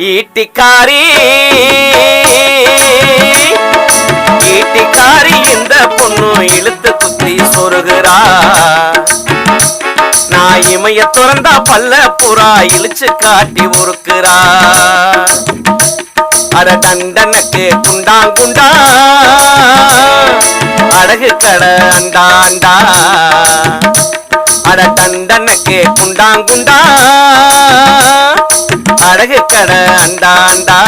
ஈட்டிக்காரி ஈட்டிக்காரி இந்த பொண்ணு இழுத்து குத்தி சொருகிறா நான் இமைய துறந்தா பல்ல புறா இழுச்சு காட்டி உருக்குறா அட டண்டனுக்கு குண்டாங்குண்டா அடகு கடை அண்டா அண்டா அட டண்டனுக்கு குண்டாங்குண்டா அழகு கடை அண்டா அண்டா